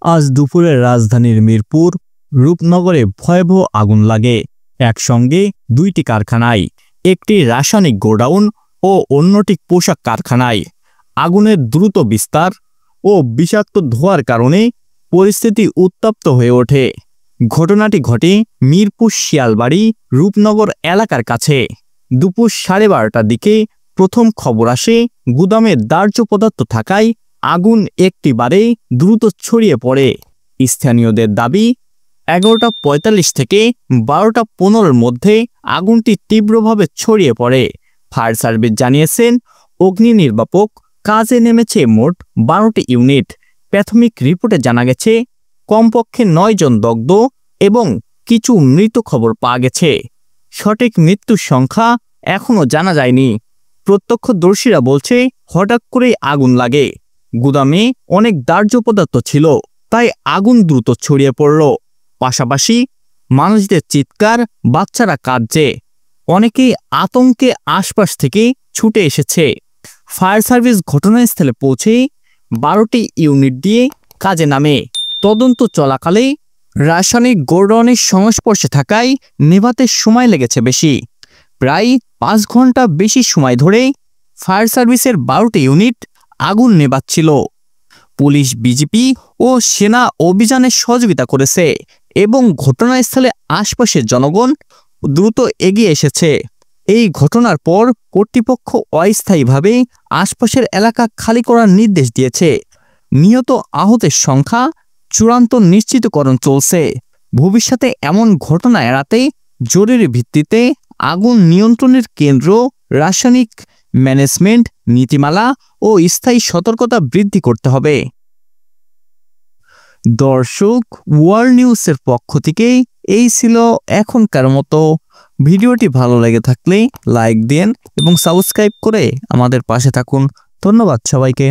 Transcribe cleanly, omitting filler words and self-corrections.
আজ দুপুরে রাজধানীর মিরপুর রূপনগরে ভয়াবহ আগুন লাগে একসঙ্গে দুইটি কারখানায়, একটি রাসায়নিক গোডাউন ও অন্যটি পোশাক কারখানায়। আগুনের দ্রুত বিস্তার ও বিষাক্ত ধোঁয়ার কারণে পরিস্থিতি উত্তপ্ত হয়ে ওঠে। ঘটনাটি ঘটে মিরপুর শিয়ালবাড়ি রূপনগর এলাকার কাছে। দুপুর 12:30টার দিকে প্রথম খবর আসে গুদামে দাহ্য পদার্থ থাকায় আগুন একটিবারে দ্রুত ছড়িয়ে পড়ে। স্থানীয়দের দাবি 11:45 থেকে 12:15-র মধ্যে আগুনটি তীব্রভাবে ছড়িয়ে পড়ে। ফায়ার সার্ভিস জানিয়েছেন, অগ্নি নির্বাপক কাজে নেমেছে মোট 12টি ইউনিট। প্রাথমিক রিপোর্টে জানা গেছে কমপক্ষে 9 জন দগ্ধ এবং কিছু মৃত খবর পাওয়া গেছে। সঠিক মৃত্যুর সংখ্যা এখনও জানা যায়নি। প্রত্যক্ষদর্শীরা বলছে হঠাৎ করেই আগুন লাগে। গুদামে অনেক দাহ্য পদার্থ ছিল, তাই আগুন দ্রুত ছড়িয়ে পড়ল। পাশাপাশি মানুষদের চিৎকার, বাচ্চারা কাঁদছে। অনেকেই আতঙ্কে আশপাশ থেকে ছুটে এসেছে। ফায়ার সার্ভিস ঘটনাস্থলে পৌঁছে 12টি ইউনিট দিয়ে কাজে নামে। তদন্ত চলাকালে রাসায়নিক গোডাউনের সংস্পর্শে থাকায় নেভাতে সময় লেগেছে বেশি। প্রায় 5 ঘন্টা বেশি সময় ধরে ফায়ার সার্ভিসের 12টি ইউনিট আগুন নেভাচ্ছিল। পুলিশ, বিজিপি ও সেনা অভিযানে সহযোগিতা করেছে এবং ঘটনাস্থলে আশপাশের জনগণ দ্রুত এগিয়ে এসেছে। এই ঘটনার পর কর্তৃপক্ষ অস্থায়ীভাবে আশপাশের এলাকা খালি করার নির্দেশ দিয়েছে। নিহত আহতের সংখ্যা চূড়ান্ত নিশ্চিতকরণ চলছে। ভবিষ্যতে এমন ঘটনা এড়াতে জরুরি ভিত্তিতে আগুন নিয়ন্ত্রণের কেন্দ্র, রাসায়নিক ম্যানেজমেন্ট নীতিমালা ও স্থায়ী সতর্কতা বৃদ্ধি করতে হবে। দর্শক, ওয়ার্ল্ড নিউজের পক্ষ থেকে এই ছিল এখনকার মতো। ভিডিওটি ভালো লেগে থাকলে লাইক দিন এবং সাবস্ক্রাইব করে আমাদের পাশে থাকুন। ধন্যবাদ সবাইকে।